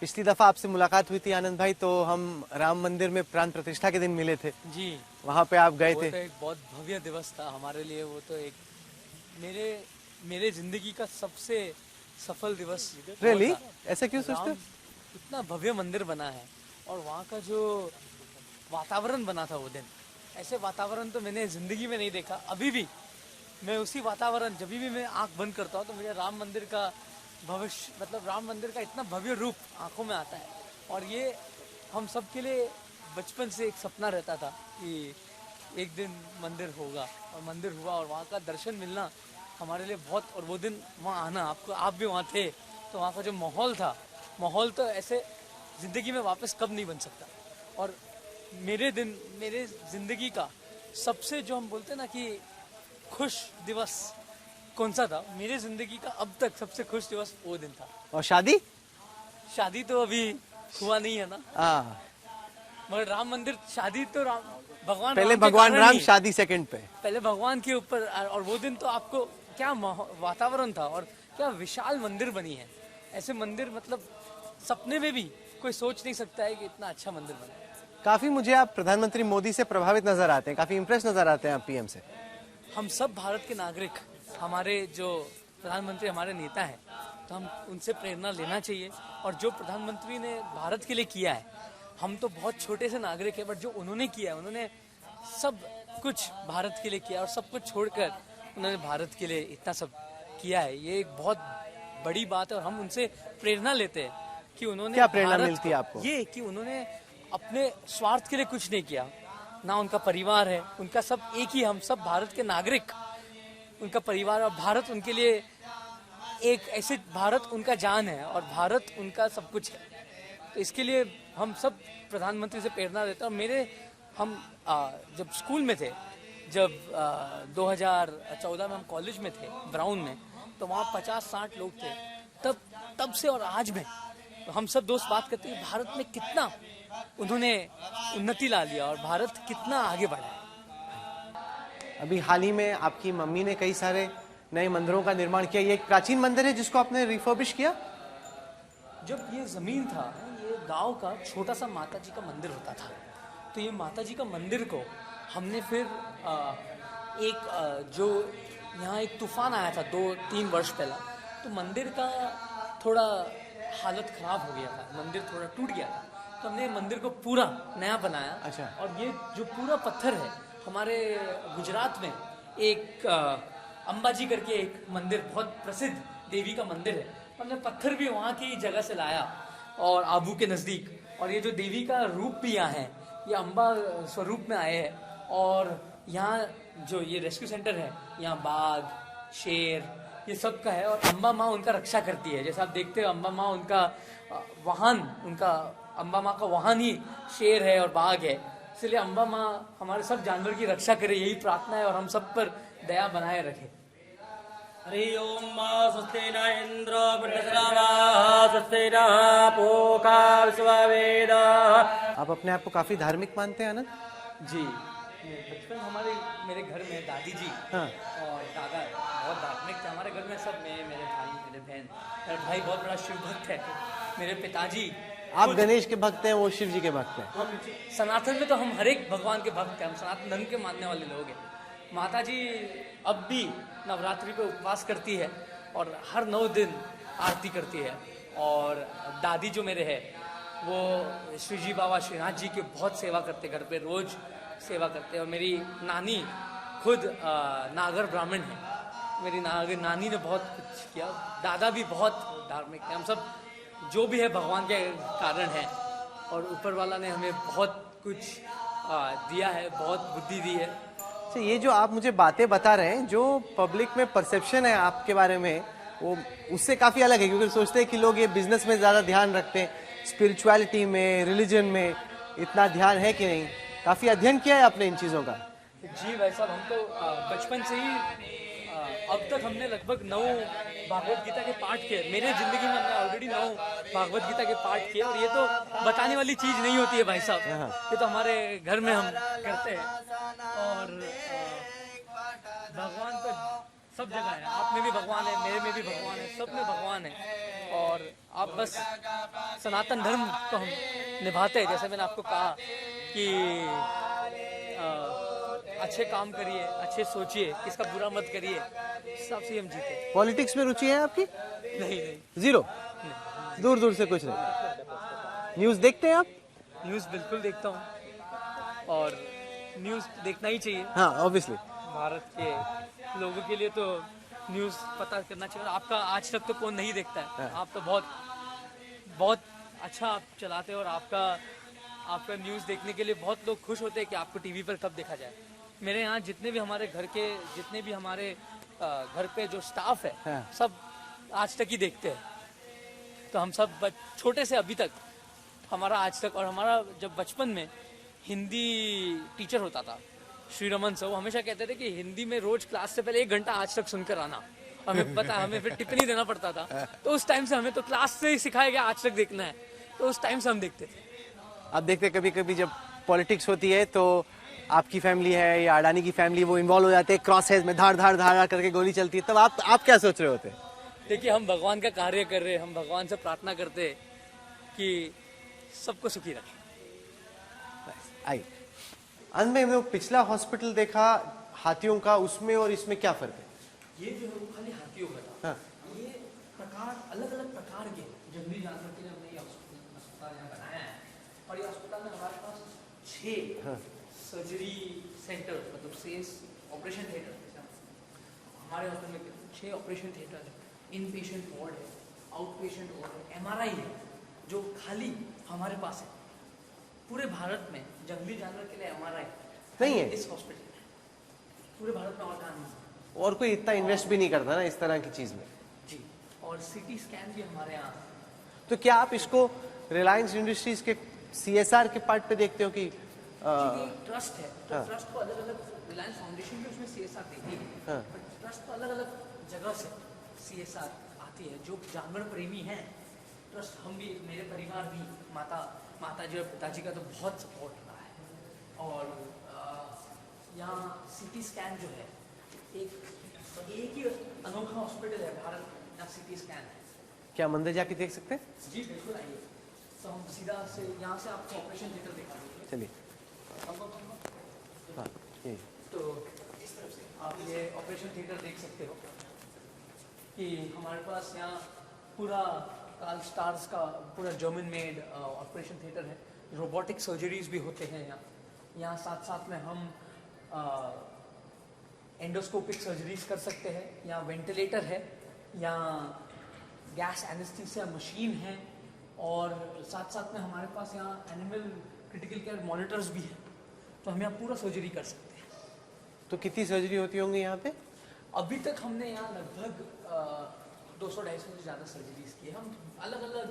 पिछली दफा आपसे मुलाकात हुई थी आनंद भाई, तो हम राम मंदिर में प्राण प्रतिष्ठा के दिन मिले थे जी। वहाँ पे आप गए वो थे। तो एक बहुत भव्य दिवस था हमारे लिए। वो तो एक मेरे जिंदगी का सबसे सफल दिवस वो रियली? था। ऐसे क्यों सोचते हो? राम इतना भव्य मंदिर बना है और वहाँ का जो वातावरण बना था वो दिन, ऐसे वातावरण तो मैंने जिंदगी में नहीं देखा। अभी भी मैं उसी वातावरण, जब भी मैं आंख बंद करता हूँ तो मुझे राम मंदिर का भविष्य, मतलब राम मंदिर का इतना भव्य रूप आंखों में आता है। और ये हम सब के लिए बचपन से एक सपना रहता था कि एक दिन मंदिर होगा, और मंदिर हुआ और वहाँ का दर्शन मिलना हमारे लिए बहुत, और वो दिन वहाँ आना, आप भी वहाँ थे, तो वहाँ का जो माहौल तो ऐसे ज़िंदगी में वापस कब नहीं बन सकता। और मेरे ज़िंदगी का सबसे, जो हम बोलते हैं ना कि खुश दिवस कौन सा था, मेरे ज़िंदगी का अब तक सबसे खुश दिवस वो दिन था। और शादी तो अभी हुआ नहीं है ना, मगर राम मंदिर, शादी तो भगवान पहले राम के भगवान कारण राम, ही। शादी सेकंड पे। पहले भगवान के ऊपर, और वो दिन तो आपको क्या वातावरण था और क्या विशाल मंदिर बनी है। ऐसे मंदिर मतलब सपने में भी कोई सोच नहीं सकता है कि इतना अच्छा मंदिर बना है। काफी मुझे आप प्रधानमंत्री मोदी से प्रभावित नजर आते हैं, काफी इंप्रेस नजर आते हैं आप पीएम से। हम सब भारत के नागरिक, हमारे जो प्रधानमंत्री हमारे नेता हैं, तो हम उनसे प्रेरणा लेना चाहिए। और जो प्रधानमंत्री ने भारत के लिए किया है, हम तो बहुत छोटे से नागरिक हैं, बट जो उन्होंने किया है, उन्होंने सब कुछ भारत के लिए किया और सब कुछ छोड़कर उन्होंने भारत के लिए इतना सब किया है। ये एक बहुत बड़ी बात है और हम उनसे प्रेरणा लेते हैं कि उन्होंने, क्या प्रेरणा मिलती है आपको? ये कि उन्होंने अपने स्वार्थ के लिए कुछ नहीं किया ना, उनका परिवार है, उनका सब एक ही, हम सब भारत के नागरिक, उनका परिवार और भारत उनके लिए एक ऐसे, भारत उनका जान है और भारत उनका सब कुछ है। तो इसके लिए हम सब प्रधानमंत्री से प्रेरणा देते हैं। और हम जब स्कूल में थे, जब 2014 में हम कॉलेज में थे ब्राउन में, तो वहाँ 50-60 लोग थे। तब से और आज में तो हम सब दोस्त बात करते हैं भारत में कितना उन्होंने उन्नति ला लिया और भारत कितना आगे बढ़ा है। अभी हाल ही में आपकी मम्मी ने कई सारे नए मंदिरों का निर्माण किया। ये एक प्राचीन मंदिर है जिसको आपने रिफर्बिश किया। जब ये जमीन था, ये गांव का छोटा सा माता जी का मंदिर होता था, तो ये माता जी का मंदिर को हमने फिर जो यहाँ एक तूफान आया था 2-3 वर्ष पहला, तो मंदिर का थोड़ा हालत खराब हो गया था, मंदिर थोड़ा टूट गया था, तो हमने मंदिर को पूरा नया बनाया। अच्छा। और ये जो पूरा पत्थर है, हमारे गुजरात में एक अंबाजी करके एक मंदिर, बहुत प्रसिद्ध देवी का मंदिर है, हमने पत्थर भी वहाँ की जगह से लाया और आबू के नज़दीक, और ये जो देवी का रूप भी यहाँ है, ये अम्बा स्वरूप में आए हैं। और यहाँ जो ये रेस्क्यू सेंटर है, यहाँ बाघ, शेर, ये सब का है, और अम्बा माँ उनका रक्षा करती है। जैसे आप देखते हो, अम्बा माँ उनका वाहन, अम्बा माँ का वाहन ही शेर है और बाघ है, इसलिए अम्बा माँ हमारे सब जानवर की रक्षा करे, यही प्रार्थना है, और हम सब पर दया बनाए रखे। हरि ओम स्वस्ति न इंद्र स्वस्ति न पूषा विश्ववेदाः। आप अपने आप को काफी धार्मिक मानते हैं आनंद जी? बचपन मेरे घर में दादी जी और दादा बहुत धार्मिक थे। हमारे घर में सब, मेरे भाई, मेरे बहन, मेरा भाई बहुत बड़ा शिव भक्त है, मेरे पिताजी, आप गणेश के भक्त हैं, वो शिव जी के भक्त हैं। हम सनातन में तो हम हर एक भगवान के भक्त हैं, हम सनातन धर्म के मानने वाले लोग हैं। माता जी अब भी नवरात्रि को उपवास करती है और हर 9 दिन आरती करती है। और दादी जो मेरे है, वो श्री जी बाबा श्रीनाथ जी की बहुत सेवा करते, घर पे रोज सेवा करते हैं। और मेरी नानी खुद नागर ब्राह्मण है, मेरी नानी ने बहुत कुछ किया। दादा भी बहुत धार्मिक है। हम सब जो भी है भगवान के कारण है, और ऊपर वाला ने हमें बहुत कुछ दिया है, बहुत बुद्धि दी है। तो ये जो आप मुझे बातें बता रहे हैं, जो पब्लिक में परसेप्शन है आपके बारे में, वो उससे काफी अलग है, क्योंकि सोचते हैं कि लोग ये बिजनेस में ज्यादा ध्यान रखते हैं, स्पिरिचुअलिटी में, रिलीजन में इतना ध्यान है कि नहीं? काफी अध्ययन किया है आपने इन चीजों का? जी भाई साहब, हम तो बचपन से ही अब तक हमने लगभग 9 भागवत गीता के पाठ किए। मेरे जिंदगी में हमने ऑलरेडी 9 भागवत गीता के पाठ किए, और ये तो बताने वाली चीज नहीं होती है भाई साहब, ये तो हमारे घर में हम करते हैं। और भगवान तो सब जगह है, आप में भी भगवान है, मेरे में भी भगवान है, सब में भगवान है। और आप बस सनातन धर्म को हम निभाते हैं। जैसे मैंने आपको कहा कि अच्छे काम करिए, अच्छे सोचिए, किसका बुरा मत करिए, सबसे हम जीते। पॉलिटिक्स में रुचि है आपकी? नहीं नहीं, जीरो? दूर दूर से कुछ नहीं। न्यूज़ देखते हैं आप? न्यूज़ बिल्कुल देखता हूँ और न्यूज़ देखना ही चाहिए। हाँ, ऑब्वियसली। भारत के लोगों के लिए तो न्यूज़ पता करना चाहिए। आपका आज तक तो कौन नहीं देखता है। आप तो बहुत बहुत अच्छा आप चलाते हो और आपका न्यूज़ देखने के लिए बहुत लोग खुश होते हैं कि आपको टीवी पर कब देखा जाए। मेरे यहाँ जितने भी हमारे घर के जितने भी हमारे घर पे जो स्टाफ है हाँ। सब आज तक ही देखते हैं। तो हम सब छोटे से अभी तक हमारा आज तक, और हमारा जब बचपन में हिंदी टीचर होता था श्री रमन सर, वो हमेशा कहते थे कि हिंदी में रोज क्लास से पहले 1 घंटा आज तक सुनकर आना। हमें पता, हमें फिर टिप्पणी देना पड़ता था। तो उस टाइम से हमें तो क्लास से ही सिखाया गया आज तक देखना है, तो उस टाइम से हम देखते थे। आप देखते कभी कभी जब पॉलिटिक्स होती है तो आपकी फैमिली है या अडानी की फैमिली वो इन्वॉल्व हो जाते हैं, क्रॉस हेज में धार धार धार करके गोली चलती है, तब आप क्या सोच रहे होते हैं? देखिए, हम भगवान का कार्य कर रहे हैं, हम भगवान से प्रार्थना करते हैं कि सबको सुखी रखें। आइए, अंत में हमने वो पिछला हॉस्पिटल देखा हाथियों का, उसमें और इसमें क्या फर्क है? ये जो है वो खाली हाथियों का था। हाँ। ये प्रकार अलग अलग प्रकार के जंगली जानवर के लिए हमने ये अस्पताल यहाँ बनाया है। और ये अस्पताल में हमारे पास 6 सर्जरी सेंटर, मतलब 6 ऑपरेशन थिएटर। हमारे हॉस्पिटल में 6 ऑपरेशन थिएटर है, इन पेशेंट वार्ड है, आउट पेशेंट वार्ड है, MRI है, जो खाली हमारे पास है। पूरे भारत में जंगली जानवर के लिए MRI नहीं है इस हॉस्पिटल में, पूरे भारत में और कहाँ नहीं है। और कोई इतना इन्वेस्ट भी नहीं करता ना इस तरह की चीज में। जी, और CT स्कैन भी हमारे यहाँ। तो क्या आप इसको रिलायंस इंडस्ट्रीज के CSR के पार्ट पे देखते हो कि ये ट्रस्ट है, तो ट्रस्ट को अलग अलग, रिलायंस फाउंडेशन भी उसमें CSR देती है, बट ट्रस्ट को अलग अलग जगह से CSR आती है। जो जानवर प्रेमी हैं, ट्रस्ट, हम भी, मेरे परिवार भी, माता जी और पिताजी का तो बहुत सपोर्ट रहा है। और यहाँ CT स्कैन जो है, एक ही अनोखा हॉस्पिटल है भारत में जहाँ CT स्कैन है। क्या मंदिर जाके देख सकते हैं? जी बिल्कुल, आइए। तो हम सीधा से यहाँ से आपको ऑपरेशन थिएटर दिखा देंगे। चलिए। हाँ, ये तो इस तरफ से आप ये ऑपरेशन थिएटर देख सकते हो कि हमारे पास यहाँ पूरा कार्ल स्टार्स का पूरा जर्मन मेड ऑपरेशन थिएटर है। रोबोटिक सर्जरीज भी होते हैं यहाँ साथ साथ में हम एंडोस्कोपिक सर्जरीज कर सकते हैं। यहाँ वेंटिलेटर है, यहाँ गैस एनेस्थीसिया मशीन है, और साथ साथ में हमारे पास यहाँ एनिमल क्रिटिकल केयर मॉनिटर्स भी हैं। तो हम यहाँ पूरा सर्जरी कर सकते हैं। तो कितनी सर्जरी होती होंगी यहाँ पे? अभी तक हमने यहाँ लगभग 200-250 से ज़्यादा सर्जरीज की है। हम अलग अलग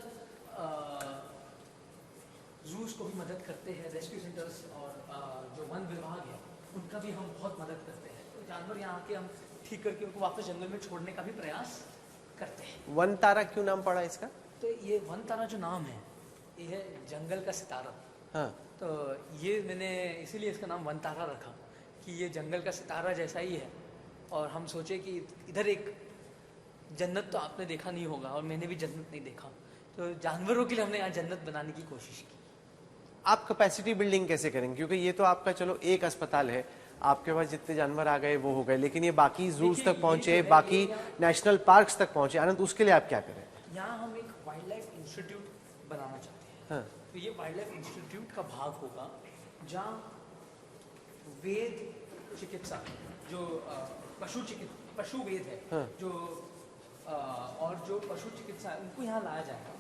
जूस को भी मदद करते हैं, रेस्क्यू सेंटर्स, और जो वन विभाग है उनका भी हम बहुत मदद करते हैं। तो जानवर यहाँ आके हम ठीक करके उनको वापस जंगल में छोड़ने का भी प्रयास करते हैं। वन तारा क्यों नाम पड़ा इसका? तो ये वन तारा जो नाम है, ये है जंगल का सितारा। हाँ। तो ये मैंने इसीलिए इसका नाम वन तारा रखा कि ये जंगल का सितारा जैसा ही है। और हम सोचे कि इधर एक जन्नत तो आपने देखा नहीं होगा, और मैंने भी जन्नत नहीं देखा, तो जानवरों के लिए हमने यहाँ जन्नत बनाने की कोशिश की। आप कैपेसिटी बिल्डिंग कैसे करेंगे? क्योंकि ये तो आपका चलो एक अस्पताल है, आपके पास जितने जानवर आ गए वो हो गए, लेकिन ये बाकी जूस तक पहुंचे, बाकी नेशनल पार्क्स तक पहुंचे, अनंत, उसके लिए आप क्या करें? यहाँ हम एक वाइल्ड लाइफ इंस्टीट्यूट बनाना चाहते हैं। हाँ। तो ये वाइल्ड लाइफ इंस्टीट्यूट का भाग होगा जहाँ वेद चिकित्सा, जो पशु वेद है, हाँ। जो और जो पशु चिकित्सा है, उनको यहाँ लाया जाएगा।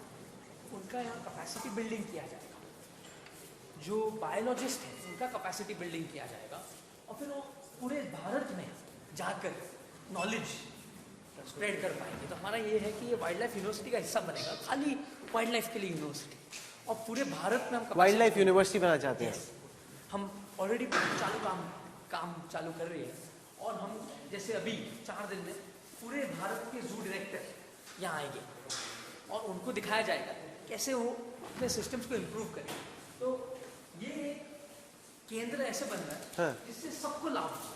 उनका यहाँ कैपेसिटी बिल्डिंग किया जाएगा। जो बायोलॉजिस्ट है उनका कैपेसिटी बिल्डिंग किया जाएगा, और फिर वो पूरे भारत में जाकर नॉलेज स्प्रेड कर पाएंगे। तो हमारा ये है कि ये वाइल्ड लाइफ यूनिवर्सिटी का हिस्सा बनेगा, खाली वाइल्ड लाइफ के लिए यूनिवर्सिटी, और पूरे भारत में हम वाइल्ड लाइफ यूनिवर्सिटी बनाना चाहते हैं। हम ऑलरेडी काम चालू कर रहे हैं, और हम जैसे अभी 4 दिन में पूरे भारत के जू डायरेक्टर यहाँ आएंगे, और उनको दिखाया जाएगा कैसे वो अपने सिस्टम्स को इम्प्रूव करें। तो ये एक केंद्र ऐसे बन रहा है, हाँ। जिससे सबको लाभ हो।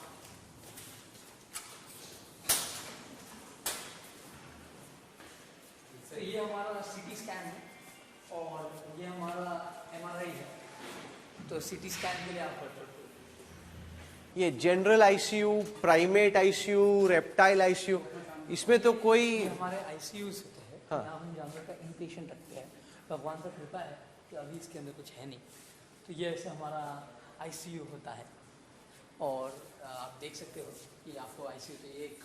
तो ये हमारा सीटी स्कैन है और ये हमारा एमआरआई है। तो सीटी स्कैन के लिए आप कर सकते हो। ये general ICU, primate ICU, reptile ICU, इसमें तो कोई ये हमारे आईसीयूज होते हैं। हाँ। यहाँ हम जानवर का इनपेशेंट रखते हैं। भगवान का कृपा है कि अभी इसके अंदर कुछ है नहीं। तो ये ऐसे हमारा आईसीयू होता है। और आप देख सकते हो कि आपको आईसीयू, तो ये एक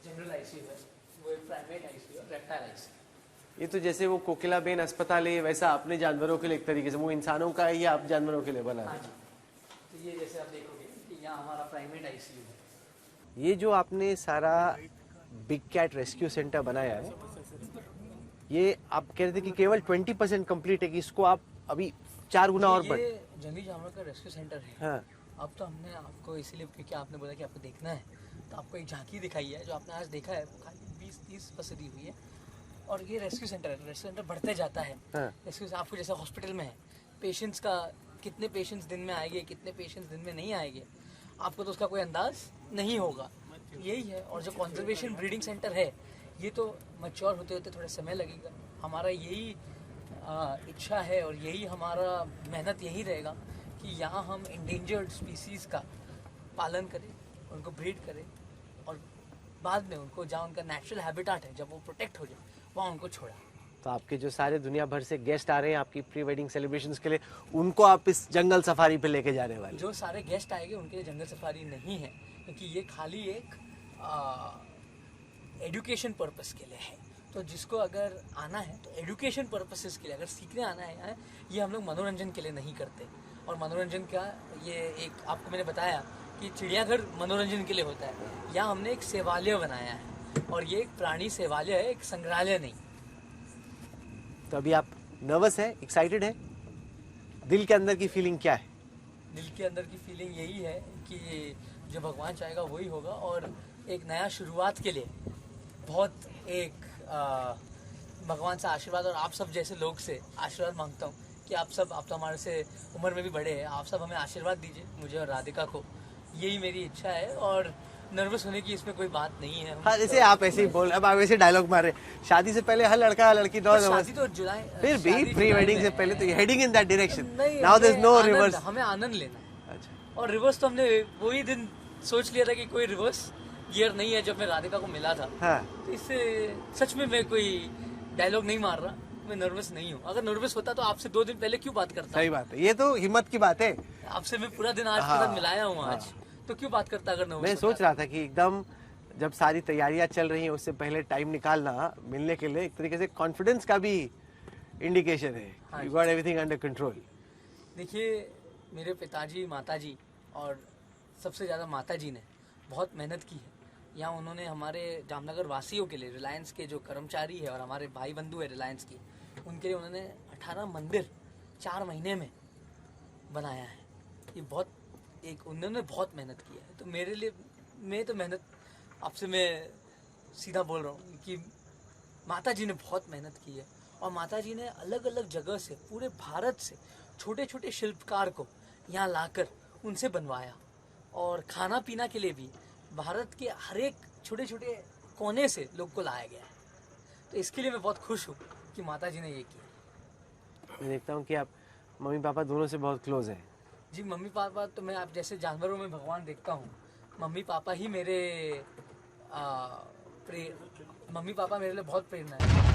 जनरल आईसीयू है, वो एक प्राइमेट आईसीयू है, रेप्टाइल आईसीयू। ये तो जैसे वो कोकिलाबेन अस्पताल है वैसा आपने जानवरों के लिए एक तरीके से, वो इंसानों का है या आप जानवरों के लिए बना हाँ है? जी। तो ये जैसे आप देखोगे कि यहाँ हमारा प्राइमेट आईसीयू है। ये जो आपने सारा बिग कैट रेस्क्यू सेंटर बनाया है, ये आप कह रहे थे कि केवल 20% कंप्लीट है, कि इसको आप अभी 4 गुना और बढ़। ये जंगली जानवर का रेस्क्यू सेंटर है। हाँ। अब तो हमने आपको इसीलिए, क्योंकि आपने बोला कि आपको देखना है, तो आपको एक झांकी दिखाई है। जो आपने आज देखा है वो खाली 20-30 बसें दी हुई है। और ये रेस्क्यू सेंटर है। रेस्क्यू सेंटर बढ़ते जाता है। हाँ। रेस्क्यू आपको जैसे हॉस्पिटल में है, पेशेंट्स का कितने पेशेंट्स दिन में आएंगे, कितने पेशेंट्स दिन में नहीं आएंगे, आपको तो उसका कोई अंदाज नहीं होगा। यही है। और जो कंजर्वेशन ब्रीडिंग सेंटर है, ये तो मैच्योर होते होते थोड़ा समय लगेगा। हमारा यही इच्छा है और यही हमारा मेहनत यही रहेगा कि यहाँ हम इंडेंजर्ड स्पीसीज़ का पालन करें, उनको ब्रीड करें और बाद में उनको, जहाँ उनका नेचुरल हैबिटाट है, जब वो प्रोटेक्ट हो जाए, वहाँ उनको छोड़ा। तो आपके जो सारे दुनिया भर से गेस्ट आ रहे हैं आपकी प्री वेडिंग सेलिब्रेशंस के लिए, उनको आप इस जंगल सफारी पे लेके जाने वाले? जो सारे गेस्ट आएंगे उनके लिए जंगल सफारी नहीं है, क्योंकि ये खाली एक एजुकेशन पर्पस के लिए है। तो जिसको अगर आना है तो एजुकेशन पर्पसेस के लिए, अगर सीखने आना है, ये हम लोग मनोरंजन के लिए नहीं करते। और मनोरंजन का ये एक आपको मैंने बताया कि चिड़ियाघर मनोरंजन के लिए होता है। यहाँ हमने एक सेवालय बनाया है और ये एक प्राणी सेवालय है, एक संग्रहालय नहीं। तो अभी आप नर्वस है, एक्साइटेड है? दिल के अंदर की फीलिंग क्या है? दिल के अंदर की फीलिंग यही है कि जो भगवान चाहेगा वही होगा। और एक नया शुरुआत के लिए बहुत एक भगवान से आशीर्वाद और आप सब जैसे लोग से आशीर्वाद मांगता हूँ कि आप तो हमारे से उम्र में भी बड़े हैं, आप सब हमें आशीर्वाद दीजिए, मुझे और राधिका को। यही मेरी इच्छा है और नर्वस होने की इसमें कोई बात नहीं है। हाँ, जैसे आप ऐसे ही बोल, अब आप ऐसे डायलॉग मार रहे, शादी से पहले हर लड़का लड़की दो शादी तो जुलाई, फिर भी शादी प्री जुलाई वेडिंग में से है। पहले तो हेडिंग इन दैट डायरेक्शन। नहीं, नाउ देयर इज नो हमें रिवर्स। हमें आनंद लेना। अच्छा। और रिवर्स तो हमने वही दिन सोच लिया था कि कोई रिवर्स गियर नहीं है, जब मैं राधिका को मिला था। हाँ। तो इससे सच में मैं कोई डायलॉग नहीं मार रहा, मैं नर्वस नहीं हूँ। अगर नर्वस होता तो आपसे 2 दिन पहले क्यों बात करता? सही बात है, ये तो हिम्मत की बात है। आपसे मैं पूरा दिन आज के साथ मिलाया हूँ आज, तो क्यों बात करता अगर नर्वस मैं होता? सोच रहा था कि एकदम जब सारी तैयारियां चल रही हैं उससे पहले टाइम निकालना मिलने के लिए एक तरीके से कॉन्फिडेंस का भी इंडिकेशन है। You got everything under control. देखिए, मेरे पिताजी, माताजी और सबसे ज़्यादा माताजी ने बहुत मेहनत की है। यहाँ उन्होंने हमारे जामनगर वासियों के लिए, रिलायंस के जो कर्मचारी है और हमारे भाई बंधु है रिलायंस की, उनके लिए उन्होंने 18 मंदिर 4 महीने में बनाया है। ये बहुत उन्होंने बहुत मेहनत की है। तो मेरे लिए, मैं तो मेहनत, आपसे मैं सीधा बोल रहा हूँ कि माता जी ने बहुत मेहनत की है। और माता जी ने अलग अलग जगह से, पूरे भारत से छोटे छोटे शिल्पकार को यहाँ लाकर उनसे बनवाया। और खाना पीना के लिए भी भारत के हर एक छोटे छोटे कोने से लोग को लाया गया है। तो इसके लिए मैं बहुत खुश हूँ कि माता जी ने ये किया। मैं देखता हूँ कि आप मम्मी पापा दोनों से बहुत क्लोज हैं। जी, मम्मी पापा तो, मैं आप जैसे जानवरों में भगवान देखता हूँ, मम्मी पापा ही मेरे मम्मी पापा मेरे लिए बहुत प्रेरणा है।